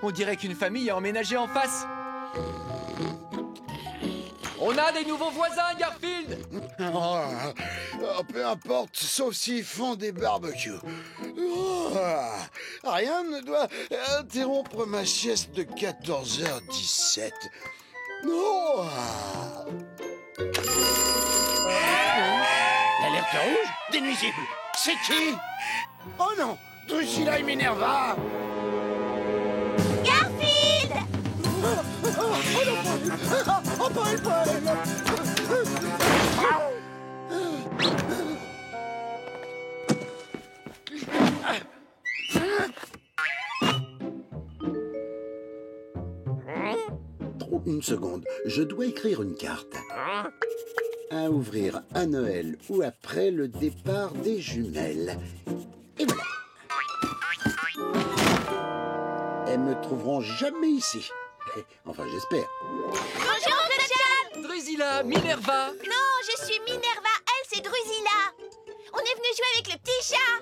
On dirait qu'une famille a emménagé en face. On a des nouveaux voisins, Garfield. Peu importe, sauf s'ils font des barbecues. Rien ne doit interrompre ma sieste de 14h17. L'alerte rouge des nuisibles. C'est qui? Oh non, Drusilla et Minerva. Garfield! Une seconde, je dois écrire une carte. À ouvrir à Noël ou après le départ des jumelles. Et voilà. Elles me trouveront jamais ici. Enfin, j'espère. Bonjour, Oncle Cham! Drusilla, Minerva. Non, je suis Minerva, elle c'est Drusilla. On est venu jouer avec le petit chat.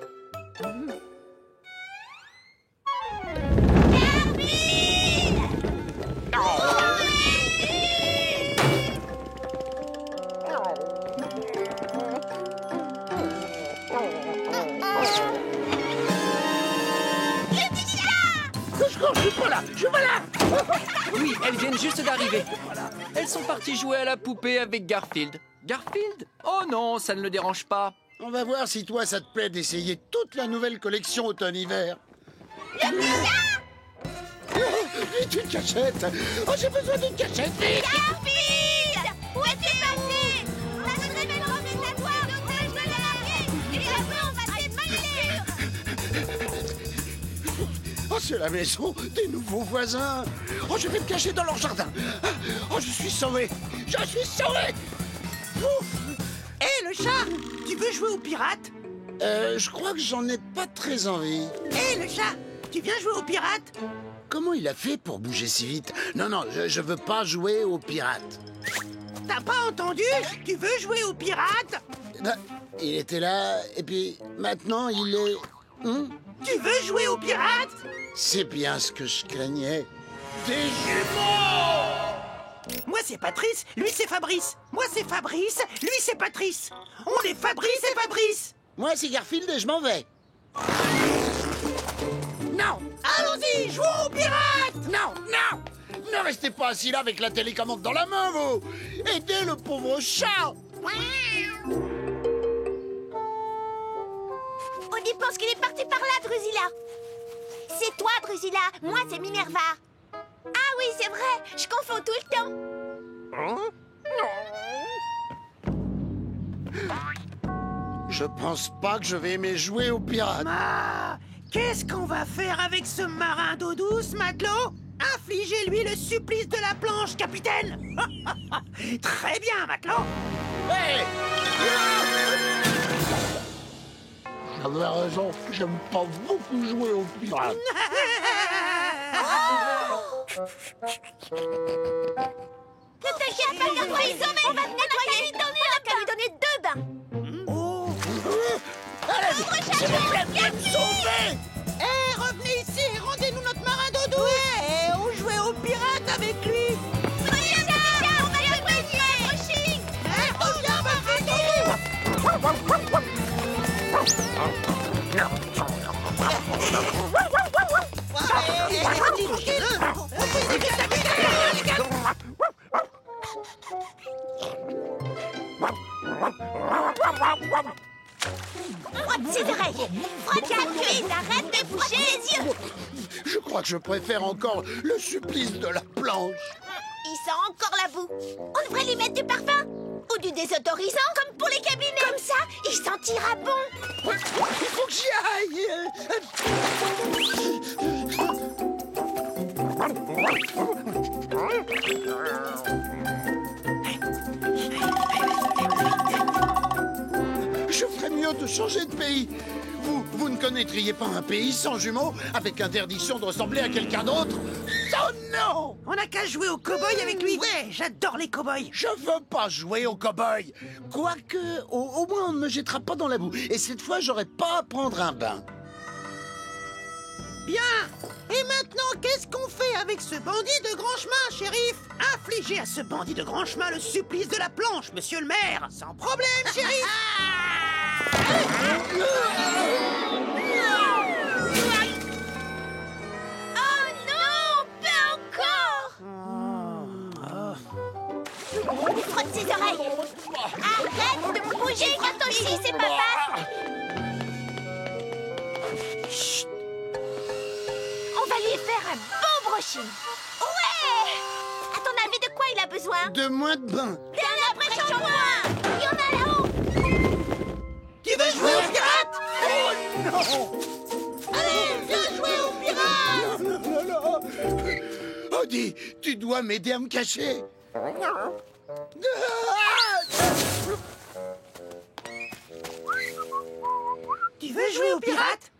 Je suis pas là, je suis pas là. Oui, elles viennent juste d'arriver. Elles sont parties jouer à la poupée avec Garfield. Garfield? Oh non, ça ne le dérange pas. On va voir si toi, ça te plaît d'essayer toute la nouvelle collection automne-hiver. Vite, une cachette. Oh, j'ai besoin d'une cachette, vite. Garfield! Où es-tu passé? Ça voudrait bien remettre la toile, donc je dois la larguer. Et après, on va s'émailler. Oh, c'est la maison des nouveaux voisins. Oh, je vais me cacher dans leur jardin. Oh, je suis sauvé. Je suis sauvé. Hé, le chat! Tu veux jouer aux pirates? Je crois que j'en ai pas très envie. Hé, le chat! Tu viens jouer aux pirates? Comment il a fait pour bouger si vite? Non, non, je veux pas jouer aux pirates. T'as pas entendu? Tu veux jouer aux pirates? Ben, il était là, et puis maintenant il est... Tu veux jouer aux pirates? C'est bien ce que je craignais. Des jumeaux! Moi c'est Patrice, lui c'est Fabrice. Moi c'est Fabrice, lui c'est Patrice. On est Fabrice et Fabrice. Moi c'est Garfield et je m'en vais. Non! Allons-y, jouons aux pirates! Non, non! Ne restez pas assis là avec la télécommande dans la main, vous! Aidez le pauvre chat! On y pense qu'il est parti par là, Drusilla. C'est toi, Drusilla. Moi, c'est Minerva. Ah oui, c'est vrai. Je confonds tout le temps. Je pense pas que je vais aimer jouer aux pirates. Ah! Qu'est-ce qu'on va faire avec ce marin d'eau douce, matelot? Infligez-lui le supplice de la planche, capitaine. Très bien, matelot. Hey! J'avais raison, j'aime pas beaucoup jouer aux pirates. Ne t'inquiète pas, garde-toi isolé. On va te nettoyer. On a qu'à lui donner 2 bains. Allez, s'il vous plaît, venez me sauver! Hé, revenez ici et rendez-nous notre marin d'eau douce. Et on jouait aux pirates avec lui. Drusilla, on va te nettoyer. Brushing. Reviens, marin d'eau Frotte ses oreilles. Frotte la cuisse. Arrête de bouger les yeux. Je crois que je préfère encore le supplice de la planche. Il sent encore la boue. On devrait lui mettre du parfum. Ou du désodorisant, comme pour les cabinets. Comme ça, il sentira bon. Il faut que j'y aille. Je ferais mieux de changer de pays. Vous ne connaîtriez pas un pays sans jumeaux, avec interdiction de ressembler à quelqu'un d'autre? Oh non! On n'a qu'à jouer au cow-boy avec lui. Ouais, j'adore les cow-boys. Je veux pas jouer au cow-boy. Quoique, au moins on ne me jettera pas dans la boue. Et cette fois, j'aurai pas à prendre un bain. bien. Et maintenant, qu'est-ce qu'on fait avec ce bandit de grand chemin, shérif? Infligez à ce bandit de grand chemin le supplice de la planche, monsieur le maire. Sans problème, shérif. Oh non, pas encore. Il frotte ses oreilles. Arrête de bouger quand aussi, c'est papa. Chut. On va lui faire un beau brushing. Ouais. À ton avis, de quoi il a besoin? De moins de bain. D'un après-shampoing. Il y en a là-haut. Tu veux jouer au pirate? Oh non! Allez, viens jouer au pirate. Odie, tu dois m'aider à me cacher. Tu veux jouer au pirate?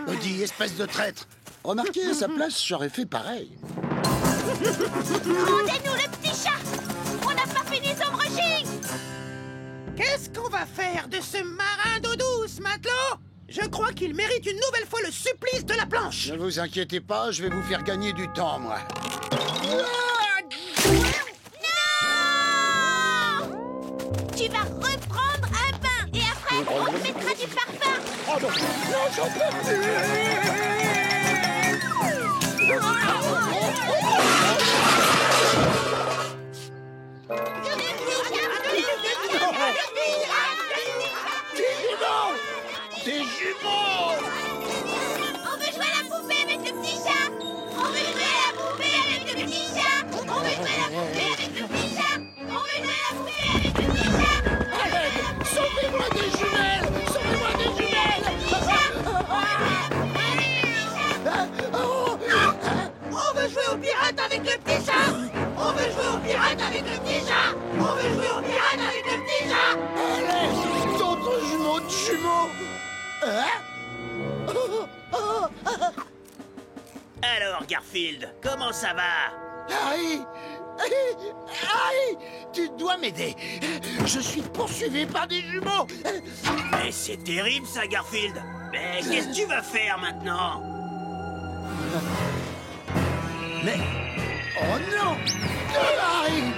Odie, espèce de traître. Remarquez, à sa place, j'aurais fait pareil. Rendez-nous le petit chat. On n'a pas fini son brushing. Qu'est-ce qu'on va faire de ce marin d'eau douce, matelot? Je crois qu'il mérite une nouvelle fois le supplice de la planche. Ne vous inquiétez pas, je vais vous faire gagner du temps, moi. Non! Tu vas reprendre un bain et après, on te mettra du parfum. Oh non, non, j'en peux plus. Des jumeaux! On veut jouer à la poupée avec le petit chat. On veut jouer à la poupée avec le petit chat. On veut jouer à la poupée avec le petit chat. On veut jouer à la poupée avec le petit chat. Sauvez-moi des jumelles! Sauvez-moi des jumelles! On veut jouer au pirate avec le petit chat. On veut jouer au pirate avec le petit chat. On veut jouer au pirate avec le petit chat. Allez, d'autres jumeaux de jumeaux! Hein? Alors, Garfield, comment ça va? Harry! Harry! Tu dois m'aider! Je suis poursuivi par des jumeaux! Mais c'est terrible ça, Garfield. Mais qu'est-ce que tu vas faire maintenant? Mais... Oh non! Harry!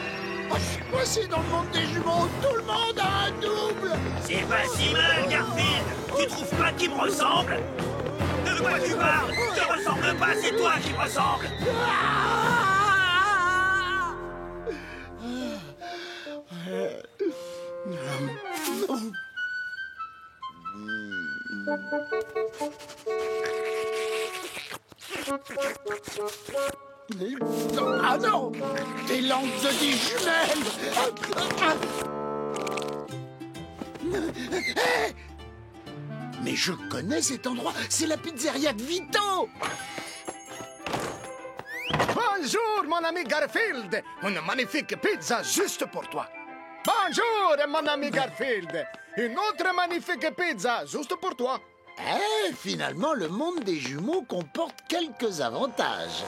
Oh, je suis coincé dans le monde des jumeaux! Tout le monde a un double! C'est pas si mal, Garfield. Tu trouves pas qu'il me ressemble? De quoi tu parles? Je te ressemble pas, c'est toi qui me ressemble. Ah non! Des langues de 10 jumelles! Mais je connais cet endroit! C'est la pizzeria de Vito! Bonjour, mon ami Garfield. Une magnifique pizza juste pour toi. Bonjour, mon ami Garfield. Une autre magnifique pizza juste pour toi. Eh, finalement, le monde des jumeaux comporte quelques avantages.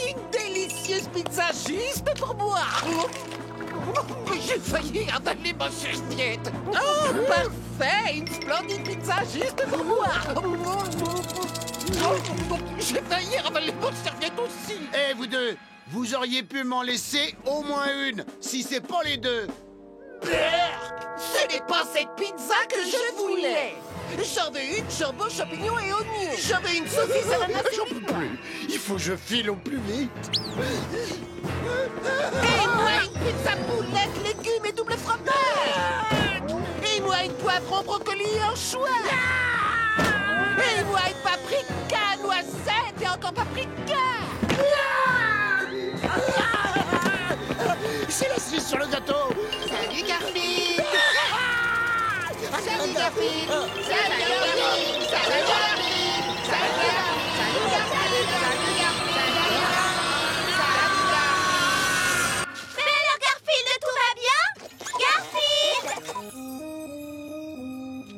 Une délicieuse pizza juste pour moi. J'ai failli avaler ma serviette. Oh, parfait. Une splendide pizza juste pour moi. J'ai failli avaler mon serviette aussi. Eh, vous deux, vous auriez pu m'en laisser au moins une, si c'est pas les deux. Ce n'est pas cette pizza que je voulais. J'en veux une jambon, champignons et oignons. J'en veux une saucisse à la J'en peux plus. Il faut que je file au plus vite. Et moi, une pizza boulette, légumes et double fromage. Et moi, une poivron, brocoli et anchois. Et moi, une paprika, noisette et encore paprika. C'est la cerise sur le gâteau. Salut, Garfield. Salut, Garfield. Salut, Garfield. Salut, Garfield. Salut, Mais alors, Garfield, tout va bien? Garfield!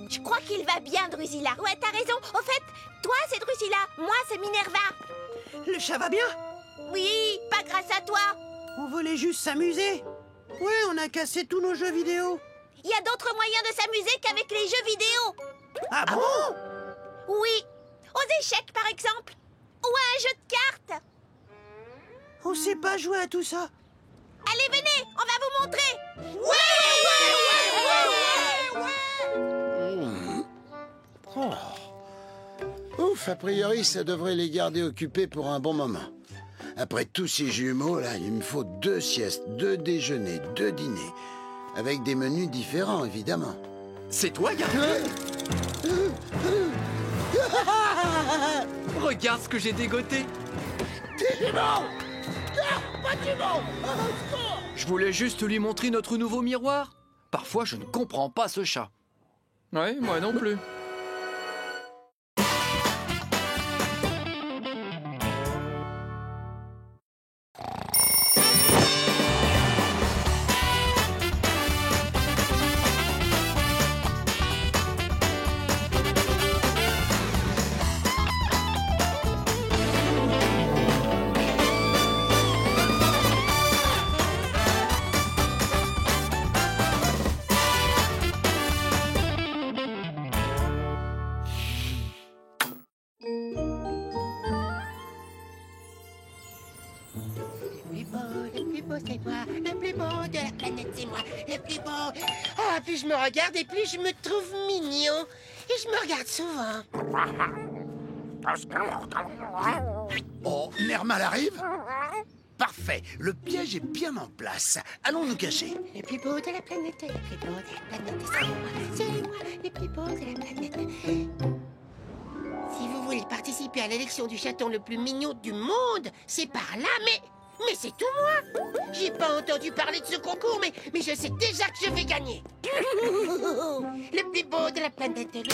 Je crois qu'il va bien, Drusilla. Ouais, t'as raison. Au fait, toi, c'est Drusilla. Moi, c'est Minerva. Le chat va bien? Oui, pas grâce à toi. On voulait juste s'amuser. Ouais, on a cassé tous nos jeux vidéo. Il y a d'autres moyens de s'amuser qu'avec les jeux vidéo. Ah bon? Oui, aux échecs par exemple. Ou à un jeu de cartes. On sait pas jouer à tout ça. Allez, venez, on va vous montrer. Ouf, a priori, ça devrait les garder occupés pour un bon moment. Après tous ces jumeaux-là, il me faut 2 siestes, 2 déjeuners, 2 dîners. Avec des menus différents, évidemment. C'est toi, Garfield? Regarde ce que j'ai dégoté. Je voulais juste lui montrer notre nouveau miroir. Parfois, je ne comprends pas ce chat. Ouais, moi non plus. Le plus beau, c'est moi. Le plus beau de la planète, c'est moi. Le plus beau. Ah, plus je me regarde et plus je me trouve mignon. Et je me regarde souvent. Oh, Nermal arrive? Parfait, le piège est bien en place. Allons nous cacher. Le plus beau de la planète, le plus beau de la planète, c'est moi. C'est moi, le plus beau de la planète. Si vous voulez participer à l'élection du chaton le plus mignon du monde, c'est par là, mais c'est tout moi. J'ai pas entendu parler de ce concours, mais je sais déjà que je vais gagner. Le plus beau de la planète. Je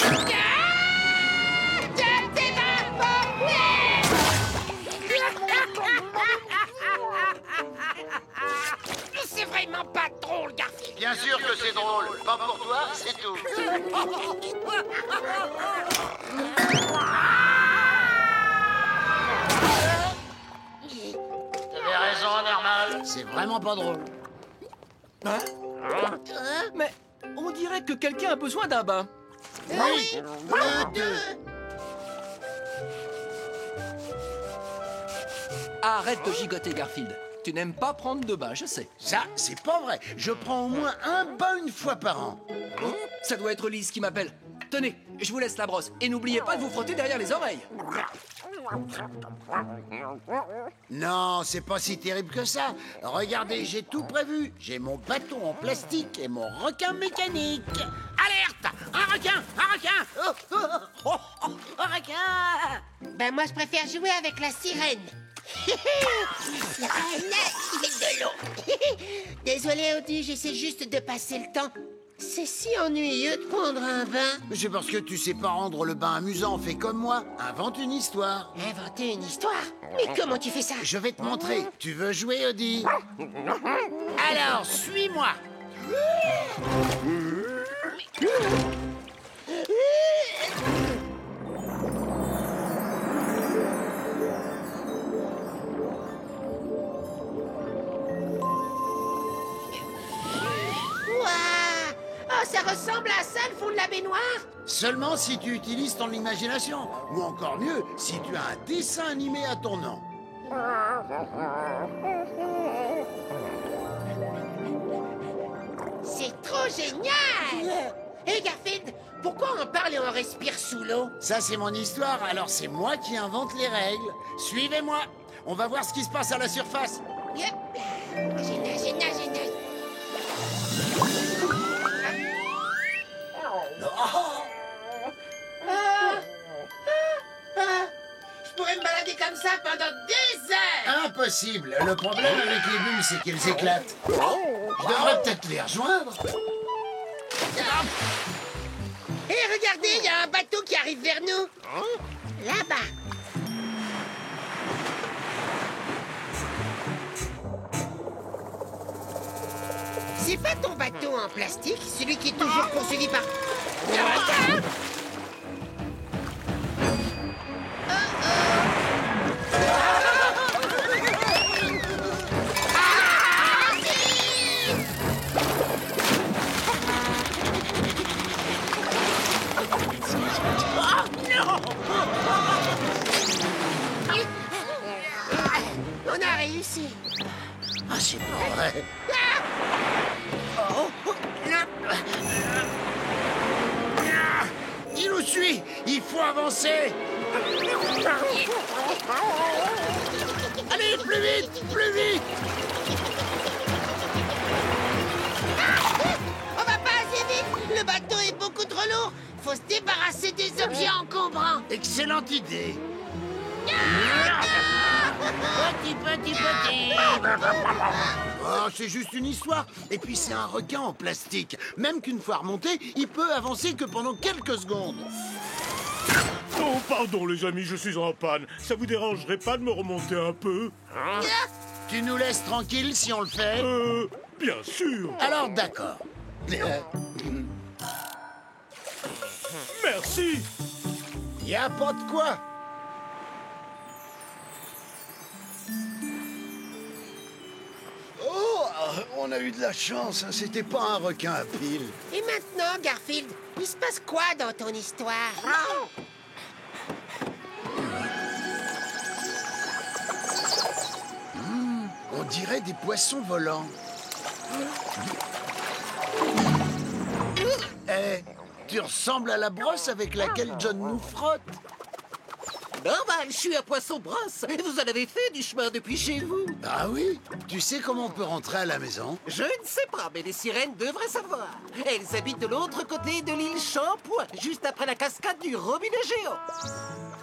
C'est vraiment pas drôle, Garfield. Bien sûr que c'est drôle. Pas pour toi, c'est tout. T'avais raison, Nermal. C'est vraiment pas drôle. Hein? Mais on dirait que quelqu'un a besoin d'un bain. Oui, Arrête de gigoter, Garfield. Tu n'aimes pas prendre de bain, je sais. Ça, c'est pas vrai. Je prends au moins un bain une fois par an. Ça doit être Lise qui m'appelle. Tenez, je vous laisse la brosse. Et n'oubliez pas de vous frotter derrière les oreilles. Non, c'est pas si terrible que ça. Regardez, j'ai tout prévu. J'ai mon bâton en plastique et mon requin mécanique. alerte! Un requin! Un requin! Un requin! Ben moi, je préfère jouer avec la sirène. Sirène, il est de l'eau. Désolé, Audi, j'essaie juste de passer le temps. C'est si ennuyeux de prendre un bain. C'est parce que tu sais pas rendre le bain amusant. Fais comme moi. Invente une histoire. Inventer une histoire? Mais comment tu fais ça? Je vais te montrer. Tu veux jouer, Audi? Alors, suis-moi. Ça ressemble à ça, le fond de la baignoire? Seulement si tu utilises ton imagination. Ou encore mieux, si tu as un dessin animé à ton nom. C'est trop génial! Hé, Garfield, pourquoi on parle et on respire sous l'eau? Ça, c'est mon histoire, alors c'est moi qui invente les règles. Suivez-moi. On va voir ce qui se passe à la surface. Yep. Je nage, je nage, je nage. Je pourrais me balader comme ça pendant des heures. Impossible. Le problème avec les bulles, c'est qu'elles éclatent. Je devrais peut-être les rejoindre. Hé, regardez, il y a un bateau qui arrive vers nous. Là-bas. C'est pas ton bateau en plastique, celui qui est toujours poursuivi par... ici. Ah, c'est pas vrai. Il nous suit. Il faut avancer. Allez, plus vite, plus vite. On va pas assez vite. Le bateau est beaucoup trop lourd. Faut se débarrasser des objets encombrants. Excellente idée. Petit. Oh, c'est juste une histoire. Et puis c'est un requin en plastique. Même qu'une fois remonté, il peut avancer que pendant quelques secondes. Oh, pardon les amis, je suis en panne. Ça vous dérangerait pas de me remonter un peu? Tu nous laisses tranquille si on le fait? Bien sûr. Alors d'accord. Merci. Y a pas de quoi. Oh, on a eu de la chance, hein. C'était pas un requin à pile. Et maintenant, Garfield, il se passe quoi dans ton histoire? On dirait des poissons volants. Eh, tu ressembles à la brosse avec laquelle John nous frotte. Normal, je suis un poisson brosse. Vous en avez fait du chemin depuis chez vous. Ah oui? Tu sais comment on peut rentrer à la maison? Je ne sais pas, mais les sirènes devraient savoir. Elles habitent de l'autre côté de l'île Shampoing, juste après la cascade du robinet géant.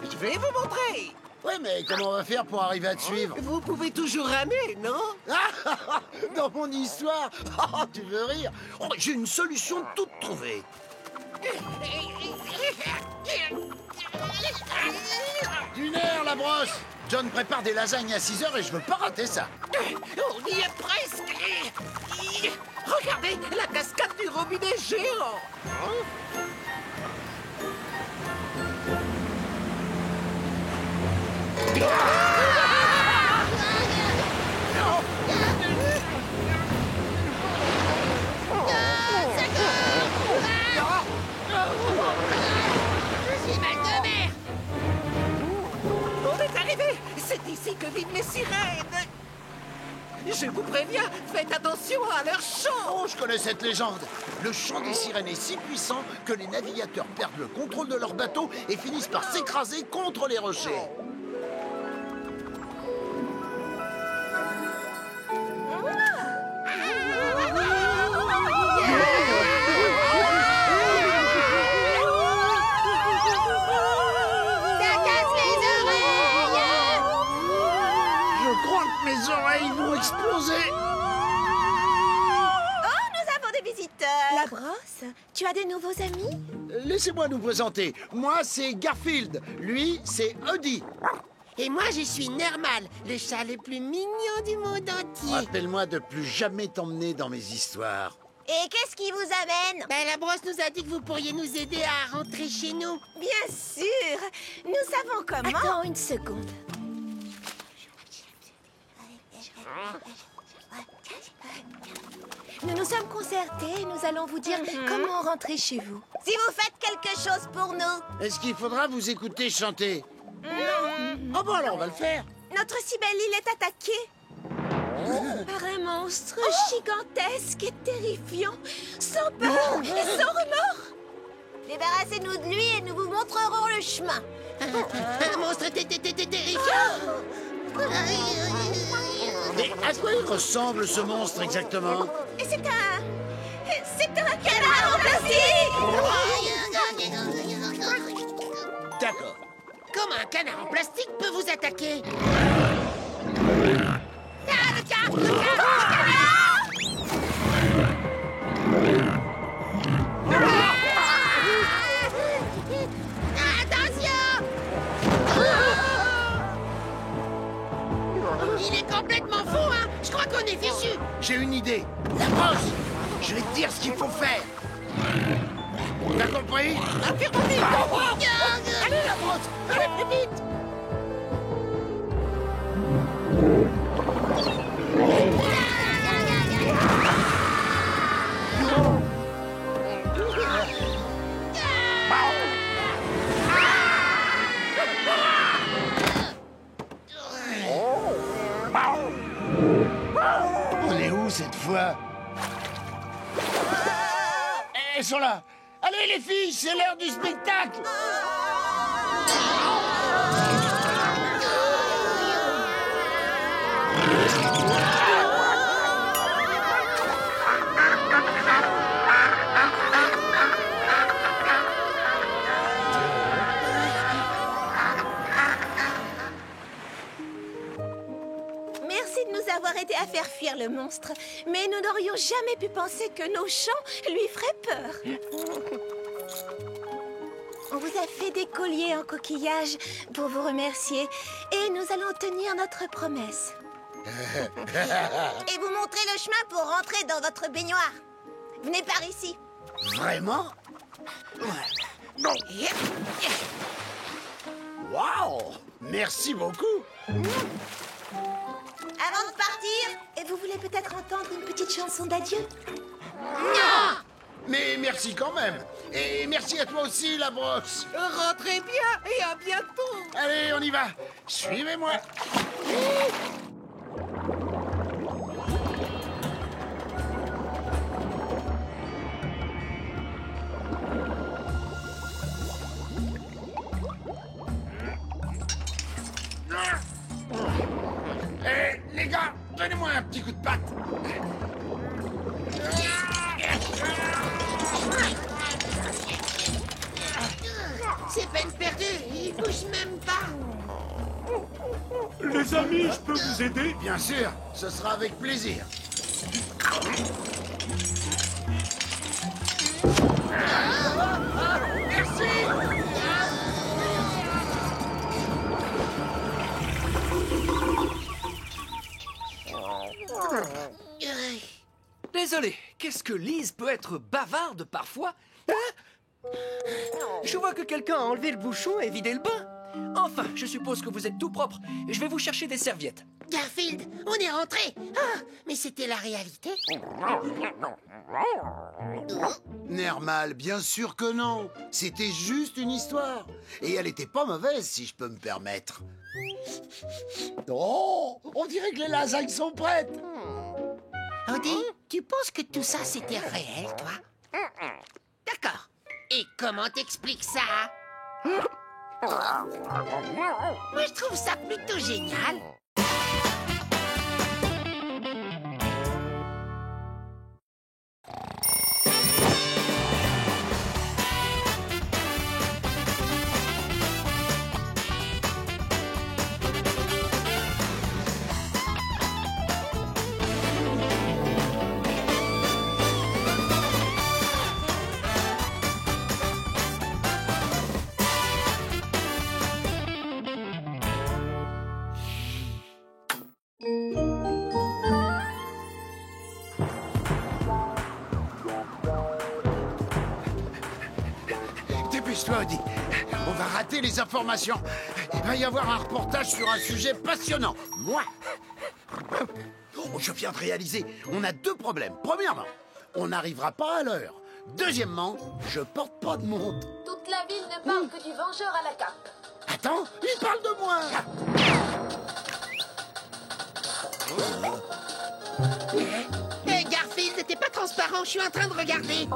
Je vais vous montrer. Ouais, mais comment on va faire pour arriver à te suivre? Vous pouvez toujours ramer, non? Dans mon histoire? Oh, tu veux rire? Oh, j'ai une solution toute trouvée. D'une heure, la brosse! John prépare des lasagnes à 6 heures et je veux pas rater ça. On y est presque. Regardez, la cascade du robinet géant. J'ai mal de mer. On est arrivé. C'est ici que vivent les sirènes. Je vous préviens, faites attention à leur chant. Oh, je connais cette légende. Le chant des sirènes est si puissant que les navigateurs perdent le contrôle de leur bateau et finissent par s'écraser contre les rochers. Ça casse les oreilles! Je crois que mes oreilles vont exploser. Oh, nous avons des visiteurs! La brosse, tu as des nouveaux amis? Laissez-moi nous présenter. Moi, c'est Garfield. Lui, c'est Huddy. Et moi, je suis Nermal, le chat le plus mignon du monde entier. Rappelle-moi de plus jamais t'emmener dans mes histoires. Et qu'est-ce qui vous amène? Ben, la brosse nous a dit que vous pourriez nous aider à rentrer chez nous. Bien sûr! Nous savons comment. Attends une seconde. Nous nous sommes concertés et nous allons vous dire comment rentrer chez vous. Si vous faites quelque chose pour nous. Est-ce qu'il faudra vous écouter chanter? Non. Oh bon, alors on va le faire. Notre si belle île est attaquée par un monstre gigantesque et terrifiant, sans peur et sans remords. Débarrassez-nous de lui et nous vous montrerons le chemin. Un monstre terrifiant. Mais à quoi il ressemble ce monstre exactement? Et c'est un canard en plastique. D'accord. Comment un canard en plastique peut vous attaquer? Attention! Il est complètement fou, hein? Je crois qu'on est fichu. J'ai une idée. La brosse. Je vais te dire ce qu'il faut faire. T'as compris? Affirmatif. Allez, la brosse, allez plus vite. fois. Elles sont là. Allez les filles, c'est l'heure du spectacle. Merci de nous avoir aidé à faire fuir le monstre. Mais nous n'aurions jamais pu penser que nos chants lui feraient peur. On vous a fait des colliers en coquillage pour vous remercier. Et nous allons tenir notre promesse. Et vous montrer le chemin pour rentrer dans votre baignoire. Venez par ici. Vraiment? Waouh! Merci beaucoup. Avant de partir, et vous voulez peut-être entendre une petite chanson d'adieu? Non! Mais merci quand même. Et merci à toi aussi, la brosse. Rentrez bien et à bientôt. Allez, on y va. Suivez-moi. Les gars, donnez-moi un petit coup de patte. C'est peine perdue, il bouge même pas. Les amis, je peux vous aider? Bien sûr, ce sera avec plaisir. Désolé, qu'est-ce que Lise peut être bavarde parfois? Hein? Je vois que quelqu'un a enlevé le bouchon et vidé le bain. Enfin, je suppose que vous êtes tout propre. Je vais vous chercher des serviettes. Garfield, on est rentré. Ah, mais c'était la réalité. Nermal, bien sûr que non. C'était juste une histoire. Et elle était pas mauvaise, si je peux me permettre. Oh, on dirait que les lasagnes sont prêtes. Andy, tu penses que tout ça c'était réel, toi? D'accord. Et comment t'expliques ça? Moi, je trouve ça plutôt génial. Dépêche-toi, Audi. On va rater les informations. Il va y avoir un reportage sur un sujet passionnant. Moi. Oh, je viens de réaliser. On a deux problèmes. Premièrement, on n'arrivera pas à l'heure. Deuxièmement, je porte pas de montre. Toute la ville ne parle que du vengeur à la cape. Attends, il parle de moi. Hé, Garfield, t'es pas transparent, je suis en train de regarder.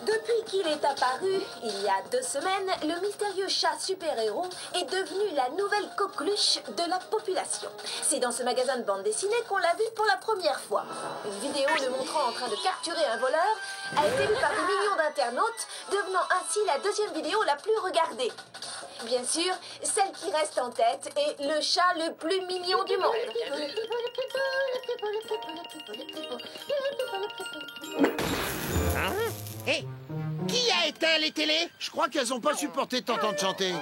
Depuis qu'il est apparu, il y a 2 semaines, le mystérieux chat super-héros est devenu la nouvelle coqueluche de la population. C'est dans ce magasin de bande dessinée qu'on l'a vu pour la première fois. Une vidéo le montrant en train de capturer un voleur a été vue par des millions d'internautes, devenant ainsi la 2e vidéo la plus regardée. Bien sûr, celle qui reste en tête est le chat le plus mignon du monde. Hé, qui a éteint les télés? Je crois qu'elles ont pas supporté de t'entendre chanter.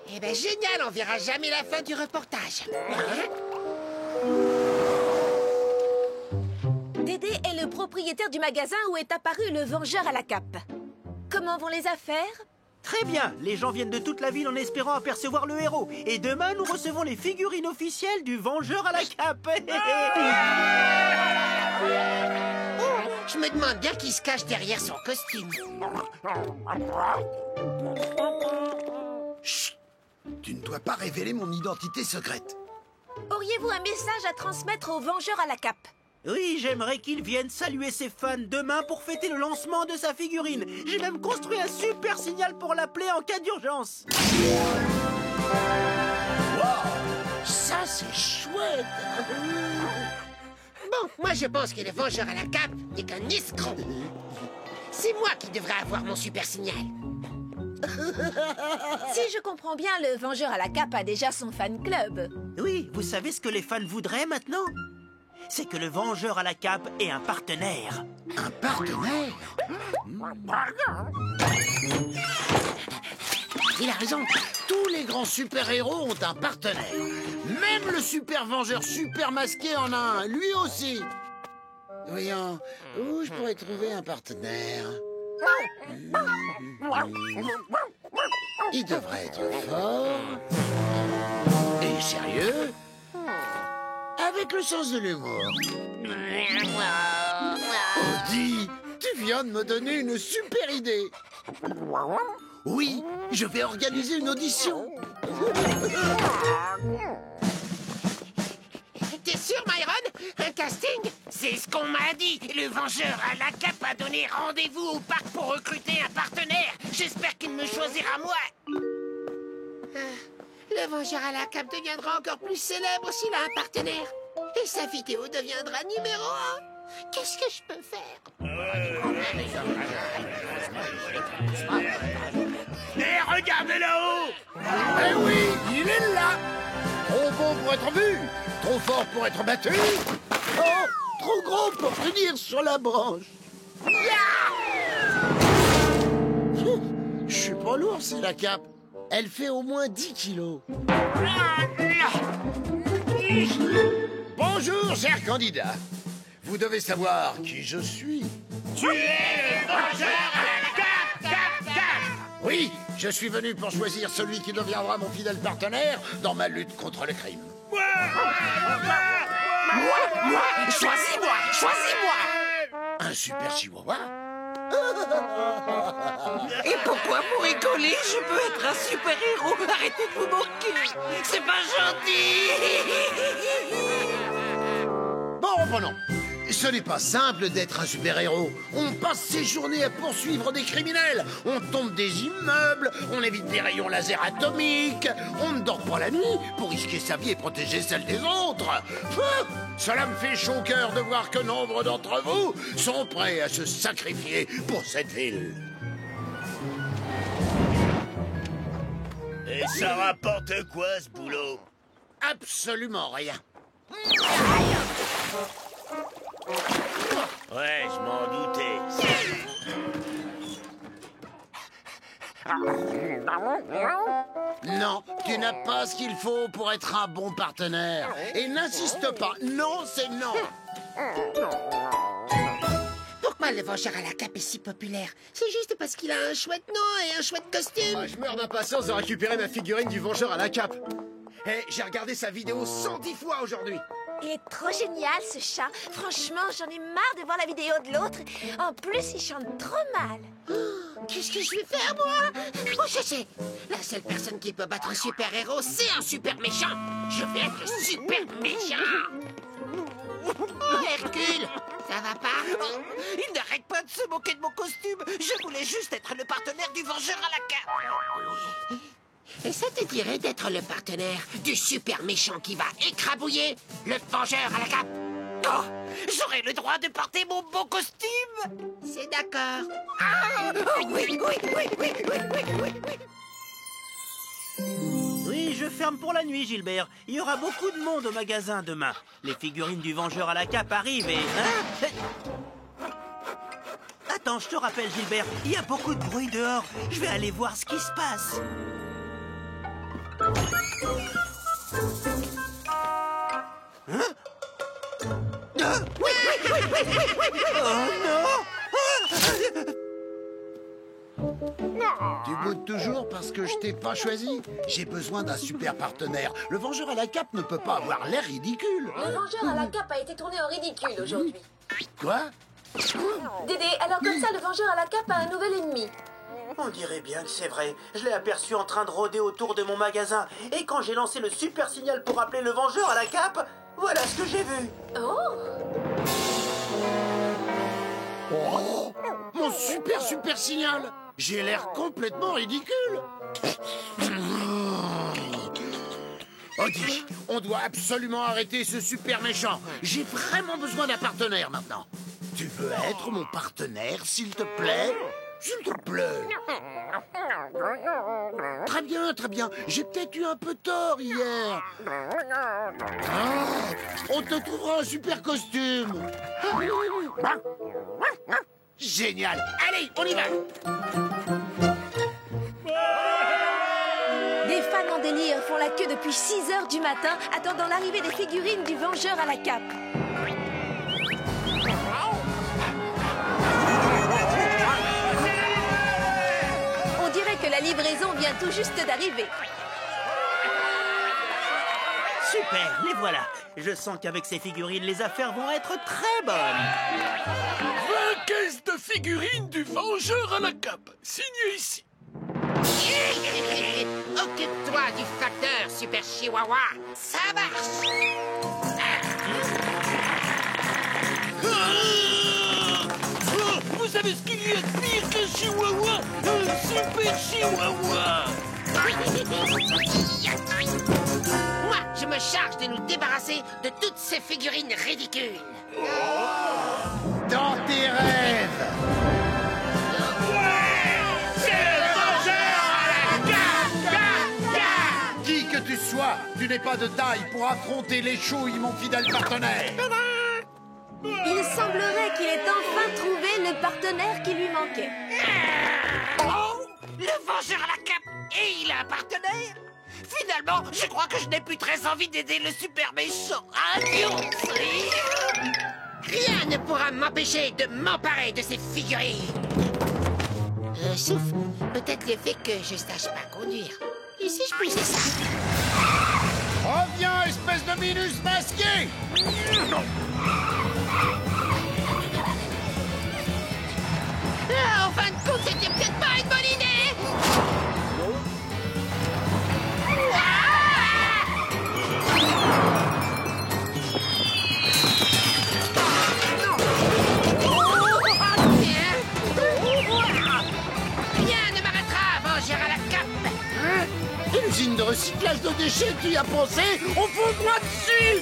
Eh ben génial, on verra jamais la fin du reportage. Dédé est le propriétaire du magasin où est apparu le vengeur à la cape. Comment vont les affaires? Très bien, les gens viennent de toute la ville en espérant apercevoir le héros. Et demain, nous recevons les figurines officielles du vengeur à la cape. Oh, je me demande bien qui se cache derrière son costume. Chut! Tu ne dois pas révéler mon identité secrète. Auriez-vous un message à transmettre aux Vengeurs à la cape? Oui, j'aimerais qu'il vienne saluer ses fans demain pour fêter le lancement de sa figurine. J'ai même construit un super signal pour l'appeler en cas d'urgence. Ça, c'est chouette. Bon, moi, je pense que le Vengeur à la cape n'est qu'un escroc. C'est moi qui devrais avoir mon super signal. Si je comprends bien, le Vengeur à la cape a déjà son fan club. Oui, vous savez ce que les fans voudraient maintenant? C'est que le Vengeur à la cape ait un partenaire. Un partenaire? Il a raison. Tous les grands super-héros ont un partenaire. Même le super vengeur super masqué en a un, lui aussi. Voyons, où je pourrais trouver un partenaire? Il devrait être fort et sérieux, avec le sens de l'humour. Odie, tu viens de me donner une super idée. Oui, je vais organiser une audition. T'es sûr, Myron? Un casting? C'est ce qu'on m'a dit. Le Vengeur à la cape a donné rendez-vous au parc pour recruter un partenaire. J'espère qu'il me choisira moi. Le Vengeur à la cape deviendra encore plus célèbre s'il a un partenaire. Et sa vidéo deviendra numéro 1. Qu'est-ce que je peux faire? Et regardez là-haut! Eh oui, il est là. Trop beau pour être vu, trop fort pour être battu. Oh, trop gros pour tenir sur la branche. Je suis pas lourd, c'est la cape. Elle fait au moins 10 kilos. Bonjour, cher candidat. Vous devez savoir qui je suis. Tu es le Vengeur à la cape! Oui, je suis venu pour choisir celui qui deviendra mon fidèle partenaire dans ma lutte contre le crime. Moi! Choisis-moi! Un super chihuahua? Et pourquoi, pour rigoler, je peux être un super-héros? Arrêtez de vous moquer! C'est pas gentil! Bon, reprenons. Ce n'est pas simple d'être un super-héros. On passe ses journées à poursuivre des criminels. On tombe des immeubles, on évite des rayons laser atomiques. On ne dort pas la nuit pour risquer sa vie et protéger celle des autres. Cela me fait chaud au cœur de voir que nombre d'entre vous sont prêts à se sacrifier pour cette ville. Et ça rapporte quoi, ce boulot? Absolument rien. Ouais, je m'en doutais. Non, tu n'as pas ce qu'il faut pour être un bon partenaire. Et n'insiste pas. Non, c'est non. Pourquoi le Vengeur à la cape est si populaire? C'est juste parce qu'il a un chouette nom et un chouette costume. Je meurs d'impatience de récupérer ma figurine du Vengeur à la cape. Eh, j'ai regardé sa vidéo 110 fois aujourd'hui. Il est trop génial, ce chat. Franchement, j'en ai marre de voir la vidéo de l'autre. En plus, il chante trop mal. Qu'est-ce que je vais faire, moi? Oh, je sais. La seule personne qui peut battre un super-héros, c'est un super méchant. Je vais être le super méchant. Oh, Hercule, ça va pas? Il n'arrête pas de se moquer de mon costume. Je voulais juste être le partenaire du Vengeur à la cape. Et ça te dirait d'être le partenaire du super méchant qui va écrabouiller le Vengeur à la cape? Oh, j'aurai le droit de porter mon beau costume? C'est d'accord. Ah, oh, oui. Oui, je ferme pour la nuit, Gilbert. Il y aura beaucoup de monde au magasin demain. Les figurines du Vengeur à la cape arrivent et... Attends, je te rappelle, Gilbert, il y a beaucoup de bruit dehors. Je vais aller voir ce qui se passe. Hein? Oui. Oh non! Tu boutes toujours parce que je t'ai pas choisi. J'ai besoin d'un super partenaire. Le Vengeur à la cape ne peut pas avoir l'air ridicule. Le Vengeur à la cape a été tourné en ridicule aujourd'hui. Quoi? Dédé, alors comme ça, le Vengeur à la cape a un nouvel ennemi. On dirait bien que c'est vrai. Je l'ai aperçu en train de rôder autour de mon magasin. Et quand j'ai lancé le super signal pour appeler le vengeur à la cape, voilà ce que j'ai vu. Oh, mon super signal. J'ai l'air complètement ridicule. Odie, on doit absolument arrêter ce super méchant. J'ai vraiment besoin d'un partenaire maintenant. Tu veux être mon partenaire, s'il te plaît? S'il te plaît. Très bien. J'ai peut-être eu un peu tort hier. Ah, on te trouvera un super costume. Génial. Allez, on y va. Des fans en délire font la queue depuis 6 heures du matin, attendant l'arrivée des figurines du vengeur à la cape. On dirait que la livraison vient tout juste d'arriver. Super, les voilà. Je sens qu'avec ces figurines, les affaires vont être très bonnes. 20 caisses de figurines du vengeur à la cape. Signé ici. Occupe-toi du facteur, Super Chihuahua. Ça marche. Vous savez ce qu'il y a de pire qu'un chihuahua? Un super chihuahua. Moi, je me charge de nous débarrasser de toutes ces figurines ridicules. Dans tes rêves. Qui que tu sois, tu n'es pas de taille pour affronter les chouilles, mon fidèle partenaire. Il semblerait qu'il ait enfin trouvé le partenaire qui lui manquait. Oh, le vengeur à la cape. Et il a un partenaire. Finalement, je crois que je n'ai plus très envie d'aider le super méchant. Adieu. Rien ne pourra m'empêcher de m'emparer de ces figurines. Sauf peut-être le fait que je sache pas conduire. Et si je poussais ça? Reviens, espèce de minus masqué. En fin de compte, c'était peut-être pas une bonne idée. Rien ne m'arrêtera, vengeur à la cape. L'usine de recyclage de déchets, tu y as pensé? On fonce droit dessus.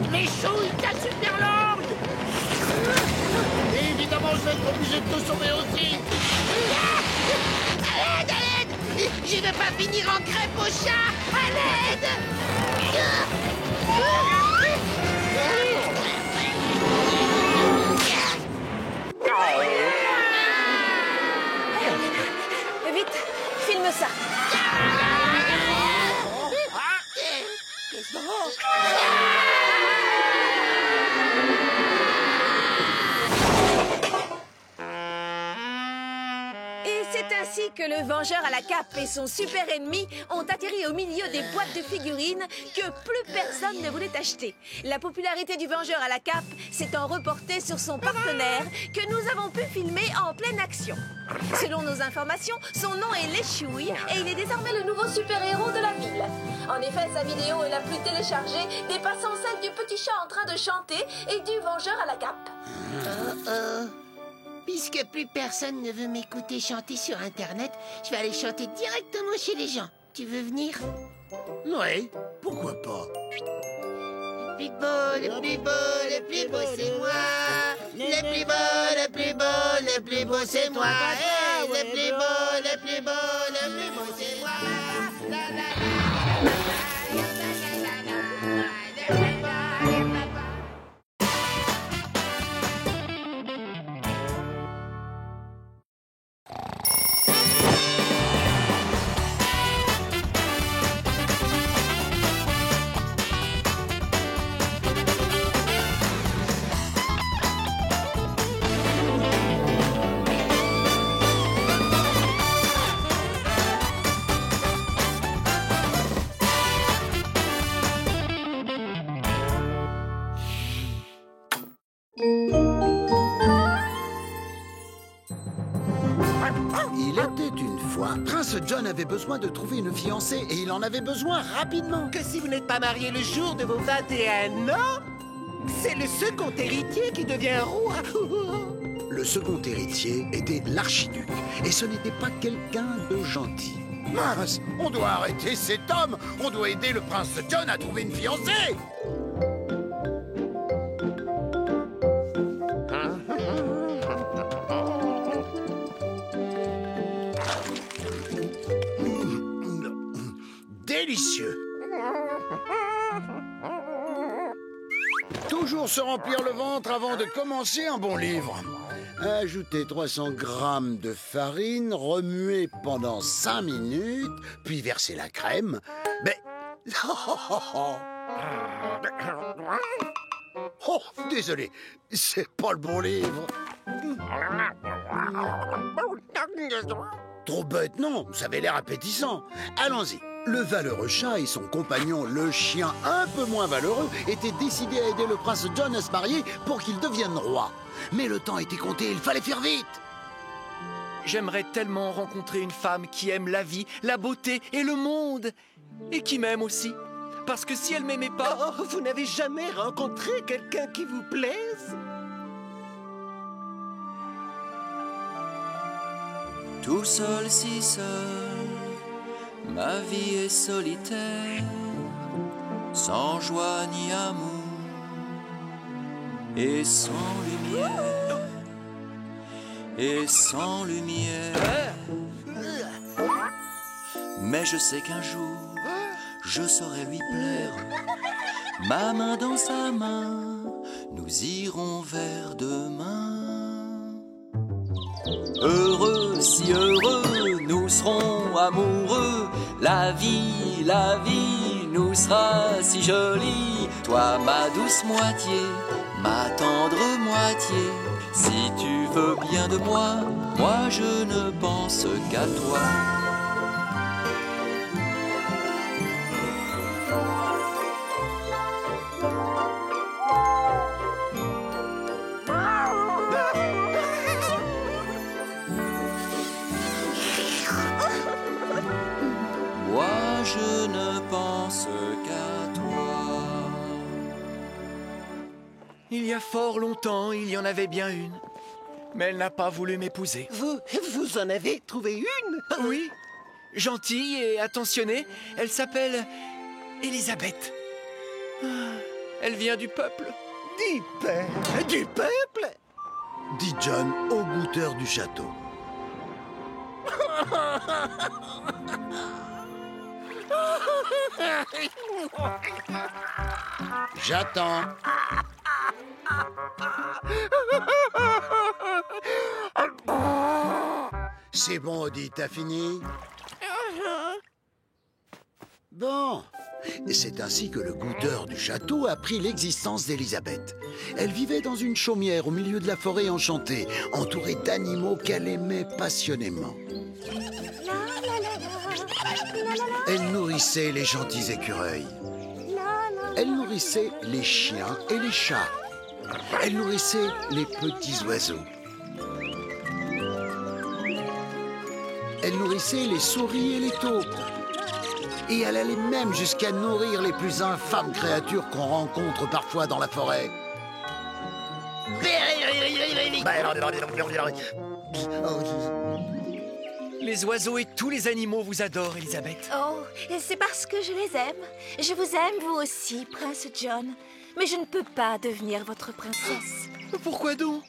Mes chouilles, ta super langue. Et évidemment, je vais être obligé de te sauver aussi. À l'aide! Je ne veux pas finir en crêpe au chat. À l'aide! Vite, filme ça. Et c'est ainsi que le vengeur à la cape et son super ennemi ont atterri au milieu des boîtes de figurines que plus personne ne voulait acheter. La popularité du vengeur à la cape s'étant reportée sur son partenaire que nous avons pu filmer en pleine action. Selon nos informations, son nom est Léchouille et il est désormais le nouveau super-héros de la ville. En effet, sa vidéo est la plus téléchargée, dépassant celle du petit chat en train de chanter et du vengeur à la cape. Puisque plus personne ne veut m'écouter chanter sur Internet, je vais aller chanter directement chez les gens. Tu veux venir? Oui, pourquoi pas? Le plus beau, le plus beau, le plus beau, c'est moi. Le plus beau, le plus beau, le plus beau, c'est moi. Hey, le plus beau, le plus beau, le plus beau, c'est moi. La, la, la. Il était une fois, Prince John avait besoin de trouver une fiancée et il en avait besoin rapidement. Que si vous n'êtes pas marié le jour de vos 21 ans, c'est le second héritier qui devient roi. Le second héritier était l'archiduc et ce n'était pas quelqu'un de gentil. Mince, on doit arrêter cet homme. On doit aider le prince John à trouver une fiancée. Délicieux. Toujours se remplir le ventre avant de commencer un bon livre. Ajoutez 300 grammes de farine, remuez pendant 5 minutes, puis versez la crème. Mais... Oh, désolé, c'est pas le bon livre. Trop bête, non, ça avait l'air appétissant. Allons-y. Le valeureux chat et son compagnon, le chien un peu moins valeureux, étaient décidés à aider le prince John à se marier pour qu'il devienne roi. Mais le temps était compté, il fallait faire vite. J'aimerais tellement rencontrer une femme qui aime la vie, la beauté et le monde. Et qui m'aime aussi. Parce que si elle m'aimait pas... Oh, vous n'avez jamais rencontré quelqu'un qui vous plaise? Tout seul, si seul, ma vie est solitaire, sans joie ni amour, et sans lumière, et sans lumière. Mais je sais qu'un jour, je saurai lui plaire, ma main dans sa main, nous irons vers demain. Heureux, si heureux, nous serons amoureux. La vie nous sera si jolie. Toi, ma douce moitié, ma tendre moitié. Si tu veux bien de moi, moi je ne pense qu'à toi. Je ne pense qu'à toi. Il y a fort longtemps, il y en avait bien une. Mais elle n'a pas voulu m'épouser. Vous en avez trouvé une? Oui, gentille et attentionnée. Elle s'appelle Elisabeth. Elle vient du peuple. Du peuple? Dit John au goûteur du château. J'attends. C'est bon, Odie, t'as fini? Bon. C'est ainsi que le goûteur du château apprit l'existence d'Elisabeth. Elle vivait dans une chaumière au milieu de la forêt enchantée, entourée d'animaux qu'elle aimait passionnément. Elle nourrissait les gentils écureuils. Elle nourrissait les chiens et les chats. Elle nourrissait les petits oiseaux. Elle nourrissait les souris et les taupes. Et elle allait même jusqu'à nourrir les plus infâmes créatures qu'on rencontre parfois dans la forêt. Les oiseaux et tous les animaux vous adorent, Elisabeth. Oh, c'est parce que je les aime. Je vous aime, vous aussi, Prince John. Mais je ne peux pas devenir votre princesse. Pourquoi donc?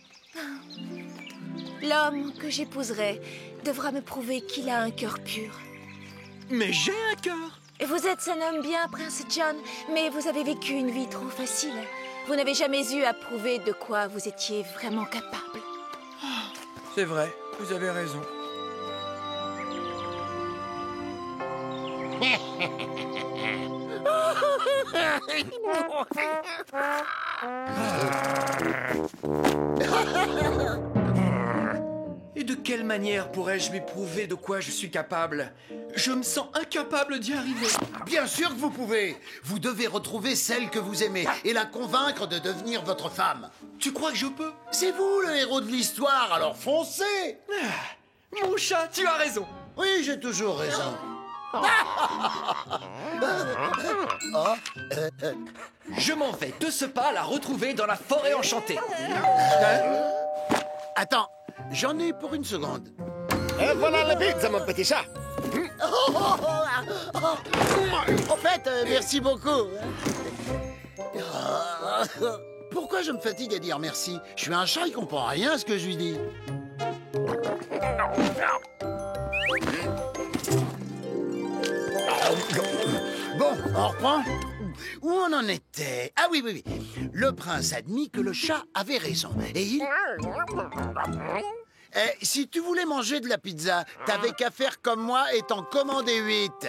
L'homme que j'épouserai devra me prouver qu'il a un cœur pur. Mais j'ai un cœur. Vous êtes un homme bien, Prince John, mais vous avez vécu une vie trop facile. Vous n'avez jamais eu à prouver de quoi vous étiez vraiment capable. C'est vrai, vous avez raison. Et de quelle manière pourrais-je lui prouver de quoi je suis capable? Je me sens incapable d'y arriver. Bien sûr que vous pouvez. Vous devez retrouver celle que vous aimez et la convaincre de devenir votre femme. Tu crois que je peux? C'est vous le héros de l'histoire, alors foncez! Mon chat, tu as raison. Oui, j'ai toujours raison. Je m'en vais de ce pas la retrouver dans la forêt enchantée. Attends, j'en ai pour une seconde. Et voilà la pizza, mon petit chat. En fait, merci beaucoup. Pourquoi je me fatigue à dire merci? Je suis un chat, il comprend rien à ce que je lui dis. Bon, on reprend. Où on en était? Ah oui, oui, oui. Le prince admit que le chat avait raison. Et il... si tu voulais manger de la pizza, t'avais qu'à faire comme moi et t'en commander 8.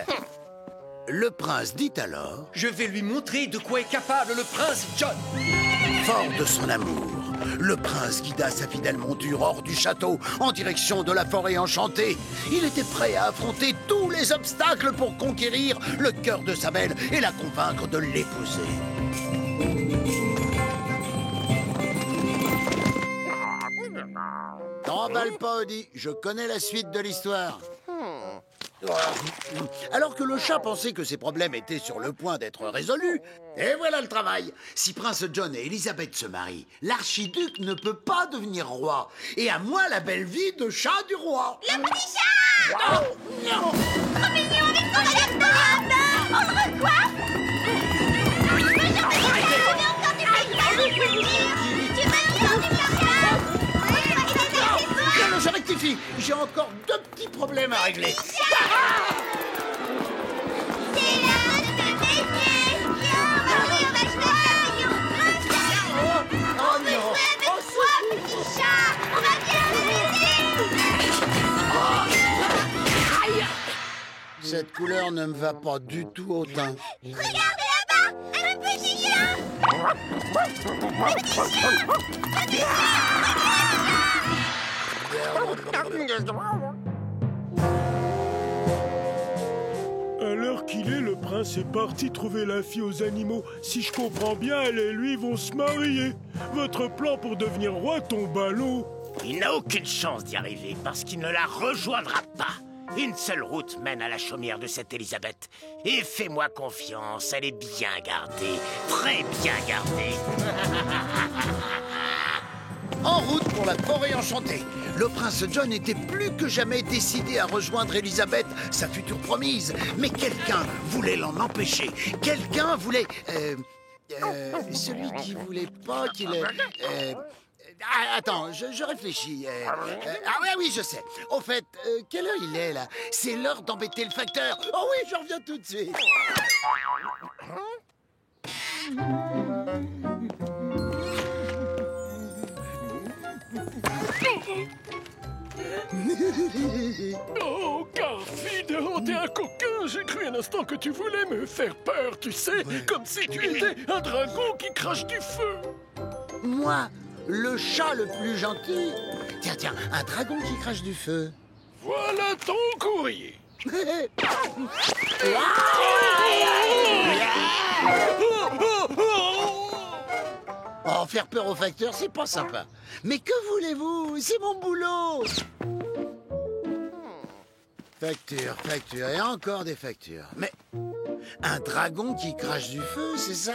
Le prince dit alors... Je vais lui montrer de quoi est capable le prince John. Fort de son amour, le prince guida sa fidèle monture hors du château en direction de la forêt enchantée. Il était prêt à affronter tous les obstacles pour conquérir le cœur de sa belle et la convaincre de l'épouser. T'emballe pas, Odie, je connais la suite de l'histoire. Alors que le chat pensait que ses problèmes étaient sur le point d'être résolus, et voilà le travail. Si Prince John et Elisabeth se marient, l'archiduc ne peut pas devenir roi. Et à moi la belle vie de chat du roi. Le petit chat! Non, non. Trop mignon avec son adorable! On le recoiffe! Non, je rectifie. J'ai encore 2 petits problèmes à régler. C'est l'heure de te baigner! Viens, on va jouer Oh non! avec toi, petit chat! On va bien s'amuser! Cette couleur ne me va pas du tout au teint. Regardez là-bas! Un petit chat! À l'heure qu'il est, le prince est parti trouver la fille aux animaux. Si je comprends bien, elle et lui vont se marier. Votre plan pour devenir roi tombe à l'eau. Il n'a aucune chance d'y arriver parce qu'il ne la rejoindra pas. Une seule route mène à la chaumière de cette Elisabeth. Et fais-moi confiance, elle est bien gardée, très bien gardée. En route pour la forêt enchantée, le prince John était plus que jamais décidé à rejoindre Elisabeth, sa future promise. Mais quelqu'un voulait l'en empêcher. Quelqu'un voulait... celui qui voulait pas qu'il... attends, je réfléchis. Oui, je sais. Au fait, quelle heure il est, là? C'est l'heure d'embêter le facteur. Oh oui, je reviens tout de suite. Oh, Garfield, oh, t'es un coquin. J'ai cru un instant que tu voulais me faire peur, tu sais. Comme si tu étais un dragon qui crache du feu. Moi, le chat le plus gentil. Tiens, un dragon qui crache du feu. Voilà ton courrier. Oh, faire peur au facteur, c'est pas sympa. Mais que voulez-vous? C'est mon boulot. Facture, et encore des factures. Mais un dragon qui crache du feu, c'est ça?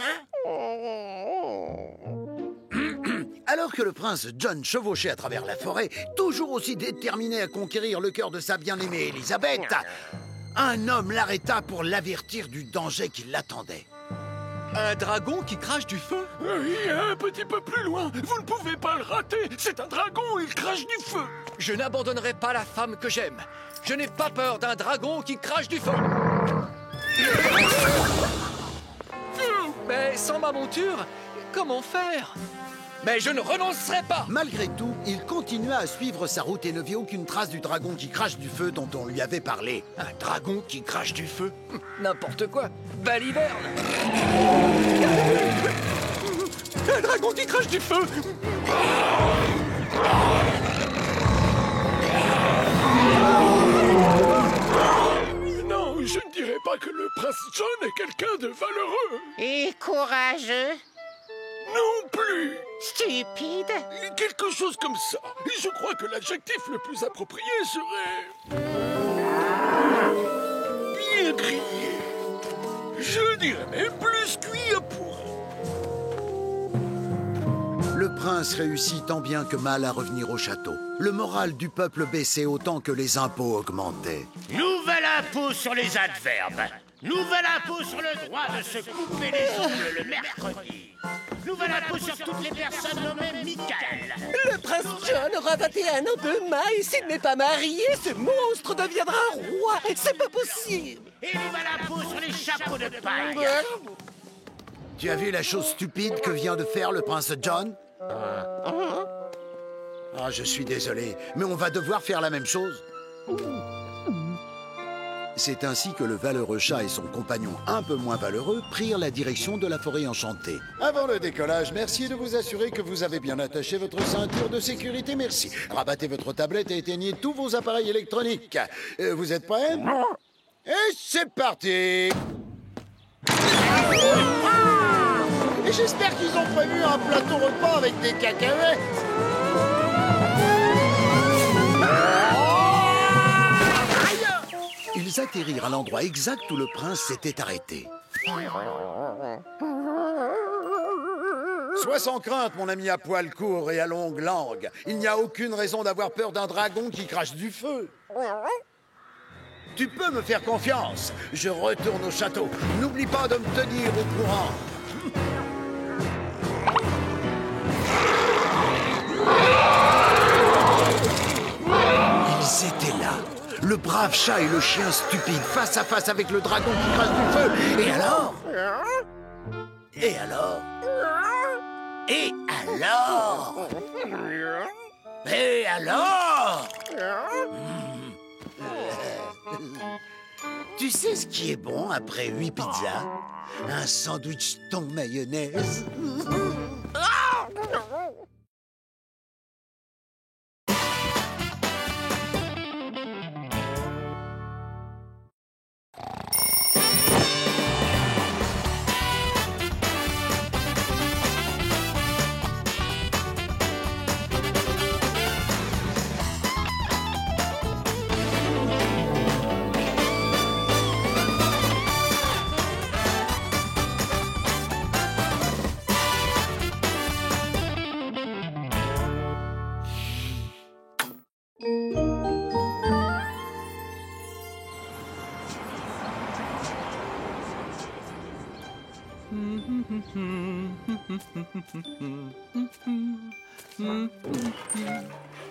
Alors que le prince John chevauchait à travers la forêt, toujours aussi déterminé à conquérir le cœur de sa bien-aimée Elisabeth, un homme l'arrêta pour l'avertir du danger qui l'attendait. Un dragon qui crache du feu? Oui, un petit peu plus loin. Vous ne pouvez pas le rater. C'est un dragon, il crache du feu. Je n'abandonnerai pas la femme que j'aime. Je n'ai pas peur d'un dragon qui crache du feu. Mais sans ma monture, comment faire? Mais je ne renoncerai pas! Malgré tout, il continua à suivre sa route et ne vit aucune trace du dragon qui crache du feu dont on lui avait parlé. Un dragon qui crache du feu? N'importe quoi! Baliverne! Un dragon qui crache du feu! Non, je ne dirais pas que le prince John est quelqu'un de valeureux. Et courageux. Non plus. Stupide. Quelque chose comme ça. Et je crois que l'adjectif le plus approprié serait... bien grillé. Je dirais même plus cuit à point. Le prince réussit tant bien que mal à revenir au château. Le moral du peuple baissait autant que les impôts augmentaient. Nouvel impôt sur les adverbes. Nouvel impôt sur le droit de se couper les ongles le mercredi. Nouvel impôt sur toutes les personnes nommées Michael. Le prince John aura 21 ans demain et s'il n'est pas marié, ce monstre deviendra roi. C'est pas possible. Et nouvel impôt sur les chapeaux de paille. Tu as vu la chose stupide que vient de faire le prince John? Ah, je suis désolé, mais on va devoir faire la même chose. C'est ainsi que le valeureux chat et son compagnon un peu moins valeureux prirent la direction de la forêt enchantée. Avant le décollage, merci de vous assurer que vous avez bien attaché votre ceinture de sécurité, merci. Rabattez votre tablette et éteignez tous vos appareils électroniques. Vous êtes prêts? Et c'est parti! Et j'espère qu'ils ont prévu un plateau repas avec des cacahuètes. Ils atterrirent à l'endroit exact où le prince s'était arrêté. Sois sans crainte, mon ami à poil court et à longue langue. Il n'y a aucune raison d'avoir peur d'un dragon qui crache du feu. Tu peux me faire confiance. Je retourne au château. N'oublie pas de me tenir au courant. Ils étaient là. Le brave chat et le chien stupide, face à face avec le dragon qui crache du feu. Et alors? Et alors? Et alors? Et alors? Tu sais ce qui est bon après 8 pizzas? Un sandwich thon mayonnaise.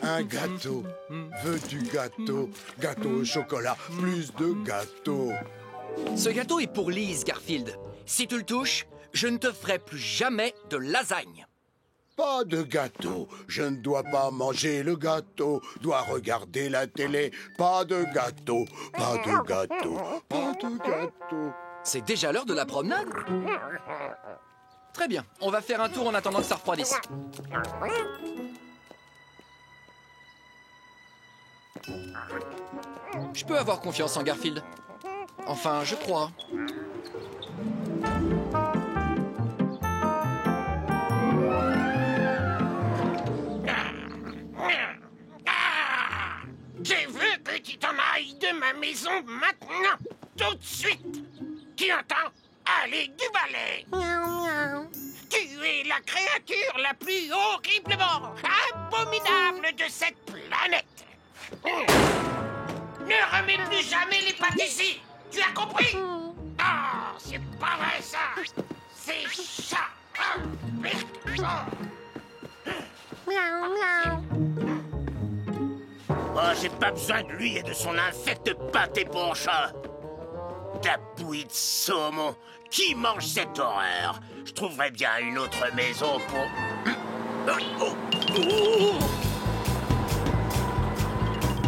Un gâteau. Veux-tu gâteau? Gâteau au chocolat, plus de gâteau. Ce gâteau est pour Lise, Garfield. Si tu le touches, je ne te ferai plus jamais de lasagne. Pas de gâteau. Je ne dois pas manger le gâteau. Dois regarder la télé. Pas de gâteau. Pas de gâteau. Pas de gâteau. C'est déjà l'heure de la promenade? Très bien, on va faire un tour en attendant que ça refroidisse. Je peux avoir confiance en Garfield. Enfin, je crois. J'ai vu que tu t'en ailles de ma maison maintenant, tout de suite. Tu entends? Allez, du balai. Tu es la créature la plus horriblement abominable de cette planète. Ne remets plus jamais les pattes ici. Tu as compris? Ah, c'est pas vrai ça. C'est ça. Oh, j'ai pas besoin de lui et de son infecte pâté pour chat. Ta bouillie de saumon. Qui mange cette horreur? Je trouverais bien une autre maison pour...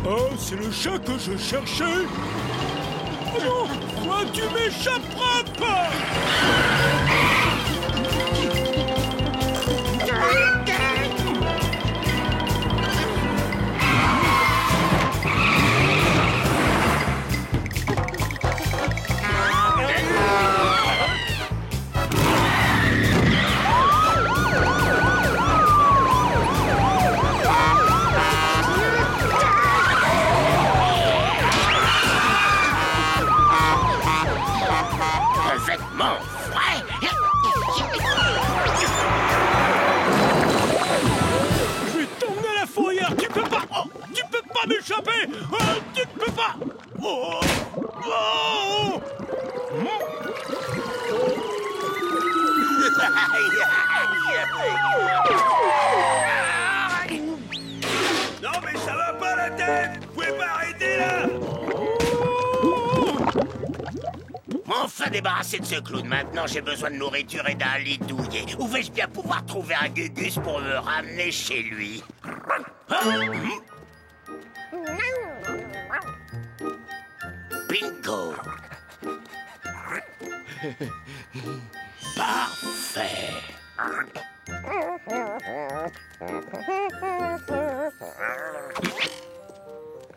Oh, c'est le chat que je cherchais. Oh non, toi, tu m'échapperas pas. Je vais t'emmener à la fourrière. Tu peux pas. Oh, tu peux pas m'échapper. Tu ne peux pas. Oh. Oh. Non mais ça va pas la tête. Vous pouvez pas arrêter là. Enfin débarrassé de ce clown, maintenant j'ai besoin de nourriture et d'un lit douillet. Où vais-je bien pouvoir trouver un Gugus pour me ramener chez lui? Bingo! Parfait!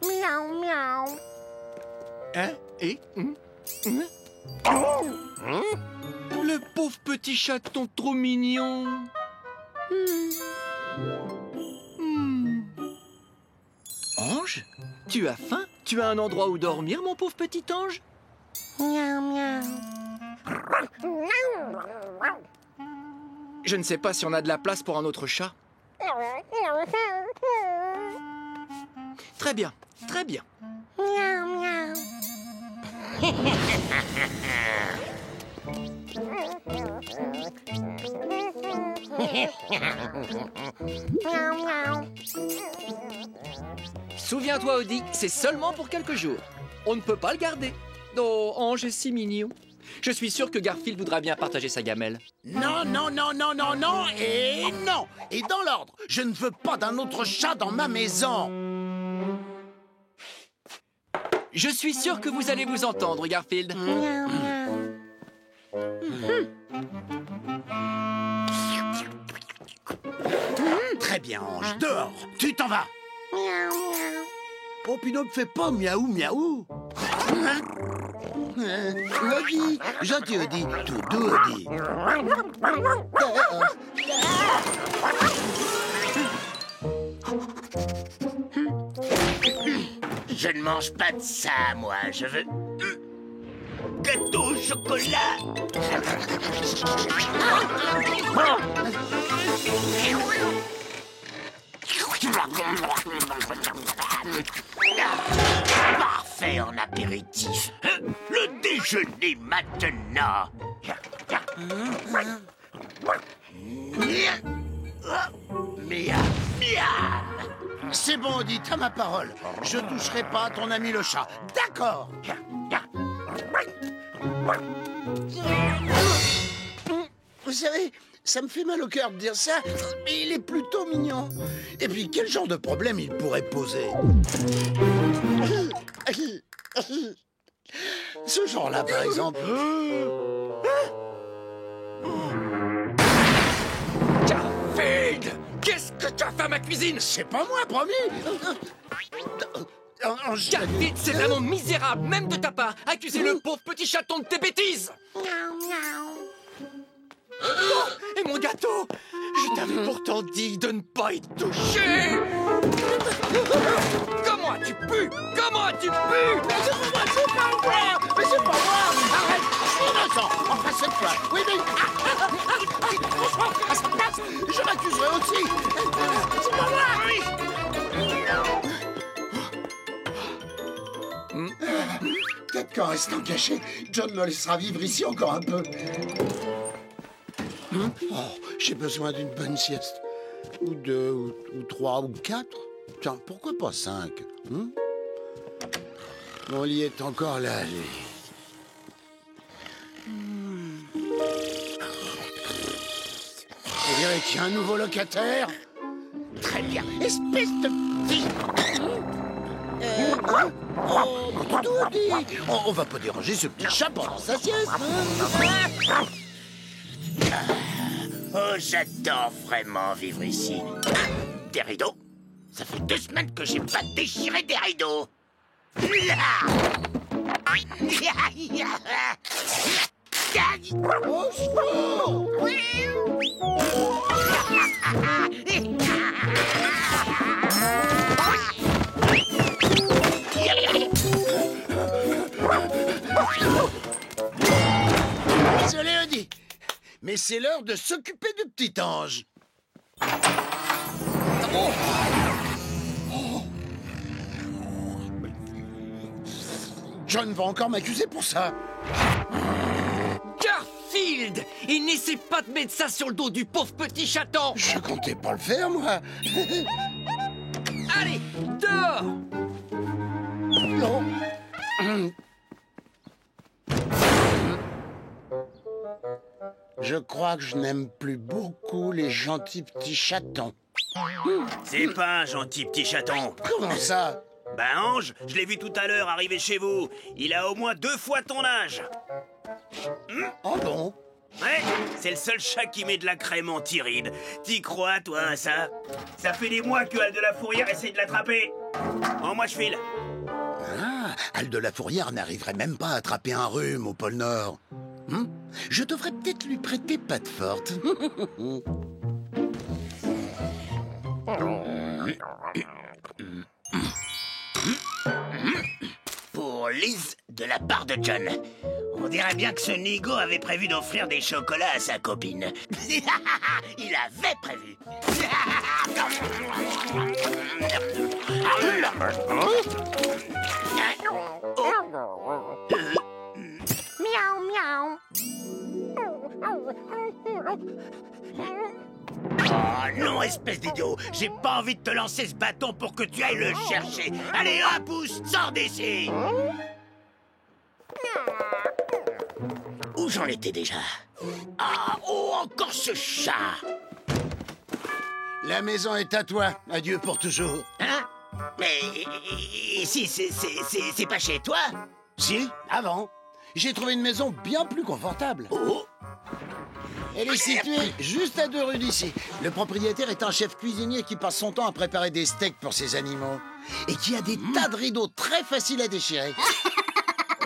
Miaou, miaou. Hein? Et le pauvre petit chaton trop mignon. Ange, tu as faim? Tu as un endroit où dormir, mon pauvre petit ange? Miaou, miaou. Je ne sais pas si on a de la place pour un autre chat. Très bien, très bien. Miaou, miaou. Miaou, miaou. Souviens-toi, Odie, c'est seulement pour quelques jours. On ne peut pas le garder. Oh, Ange est si mignon. Je suis sûr que Garfield voudra bien partager sa gamelle. Non, non, non, non, non, non, et non. Et dans l'ordre, je ne veux pas d'un autre chat dans ma maison. Je suis sûr que vous allez vous entendre, Garfield. Miaou, miaou. Très bien, Ange, dehors. Tu t'en vas. Miaou, miaou. Oh, puis ne me fais pas miaou, miaou. Odie, gentil Odie, tout doux Odie. Je ne mange pas de ça, moi. Je veux... gâteau au chocolat. Parfait en apéritif. Le déjeuner maintenant. Miam, miam. C'est bon, Odie, t'as ma parole. Je toucherai pas à ton ami le chat. D'accord. Vous savez, ça me fait mal au cœur de dire ça, mais il est plutôt mignon. Et puis, quel genre de problème il pourrait poser? Ce genre-là, par exemple. Garfield! Qu'est-ce que tu as fait à ma cuisine? C'est pas moi, promis. Garfield, c'est vraiment misérable, même de ta part, accuser le pauvre petit chaton de tes bêtises. Miaou, miaou. Oh, et mon gâteau! Je t'avais pourtant dit de ne pas y toucher! Comment as-tu pu? Comment as-tu pu? Mais c'est pas moi! Mais c'est pas moi! Arrête! Je suis innocent! Enfin, cette fois! Oui, mais... Franchement, à sa place, je m'accuserai aussi! C'est pas moi! Peut-être qu'en restant caché, John me laissera vivre ici encore un peu. Oh, j'ai besoin d'une bonne sieste. Ou deux, ou trois, ou quatre. Tiens, pourquoi pas 5? Mon lit est encore là, allez. On dirait qu'il y a un nouveau locataire. Très bien, espèce de petit... Oh, mon toutou, dis. On va pas déranger ce petit chat pendant sa sieste. Oh, j'adore vraiment vivre ici. Des rideaux? Ça fait 2 semaines que j'ai pas déchiré des rideaux. Là. Oh, chaud. Désolé, Odie. mais c'est l'heure de s'occuper du petit ange. John va encore m'accuser pour ça. Garfield! Et n'essaie pas de mettre ça sur le dos du pauvre petit chaton! Je comptais pas le faire, moi. Allez, dehors! Non. Je crois que je n'aime plus beaucoup les gentils petits chatons. C'est pas un gentil petit chaton. Comment ça? Ben Ange, je l'ai vu tout à l'heure arriver chez vous. Il a au moins 2 fois ton âge. Oh bon? Ouais, c'est le seul chat qui met de la crème anti-rides. T'y crois, toi, à ça? Ça fait des mois que Al de la Fourrière essaie de l'attraper. Oh, moi je file. Ah, Al de la Fourrière n'arriverait même pas à attraper un rhume au pôle Nord. Je devrais peut-être lui prêter patte forte. Pour Liz, de la part de John. On dirait bien que ce nigo avait prévu d'offrir des chocolats à sa copine. Il avait prévu. Miaou, miaou. Oh non, espèce d'idiot. J'ai pas envie de te lancer ce bâton pour que tu ailles le chercher. Allez, hop, pousse, sors d'ici. Où j'en étais déjà? Ah, oh, encore ce chat. La maison est à toi. Adieu pour toujours. Hein? Mais ici, c'est pas chez toi? Si, avant. J'ai trouvé une maison bien plus confortable. Oh. Elle est située juste à 2 rues d'ici. Le propriétaire est un chef cuisinier qui passe son temps à préparer des steaks pour ses animaux. Et qui a des tas de rideaux très faciles à déchirer.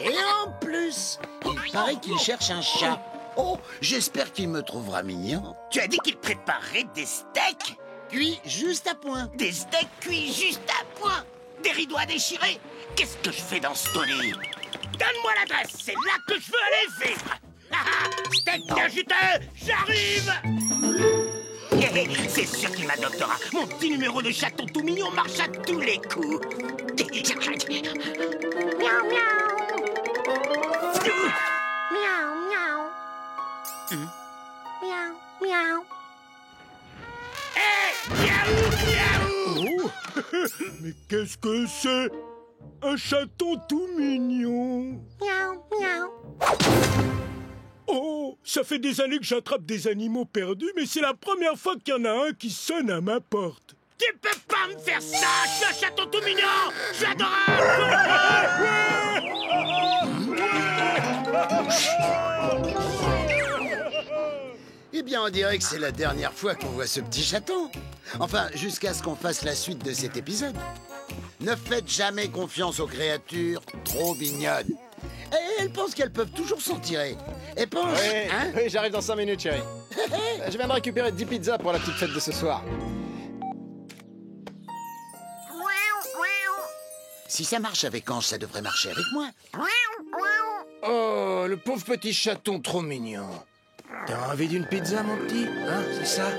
Et en plus, il paraît qu'il cherche un chat. Oh, j'espère qu'il me trouvera mignon. Tu as dit qu'il préparait des steaks? Cuits juste à point. Des steaks cuits juste à point? Des rideaux à déchirer? Qu'est-ce que je fais dans ce tonneau? Donne-moi l'adresse, c'est là que je veux aller vivre. Steak bien juteux, j'arrive. C'est sûr qu'il m'adoptera. Mon petit numéro de chaton tout mignon marche à tous les coups. Miaou, miaou. Miaou, miaou. Miaou, miaou. Miaou, miaou. Oh. Mais qu'est-ce que c'est? Un chaton tout mignon. Miaou, miaou. Oh, ça fait des années que j'attrape des animaux perdus, mais c'est la première fois qu'il y en a un qui sonne à ma porte. Tu peux pas me faire ça. Je suis un chaton tout mignon. Je suis adorable. Eh bien, on dirait que c'est la dernière fois qu'on voit ce petit chaton. Enfin, jusqu'à ce qu'on fasse la suite de cet épisode. Ne faites jamais confiance aux créatures trop mignonnes. Et elles pensent qu'elles peuvent toujours s'en tirer. Et pense, Oui, hein? oui, j'arrive dans 5 minutes, chérie. Je viens de récupérer 10 pizzas pour la petite fête de ce soir. Si ça marche avec Ange, ça devrait marcher avec moi. Oh, le pauvre petit chaton trop mignon. T'as envie d'une pizza, mon petit? Hein, c'est ça?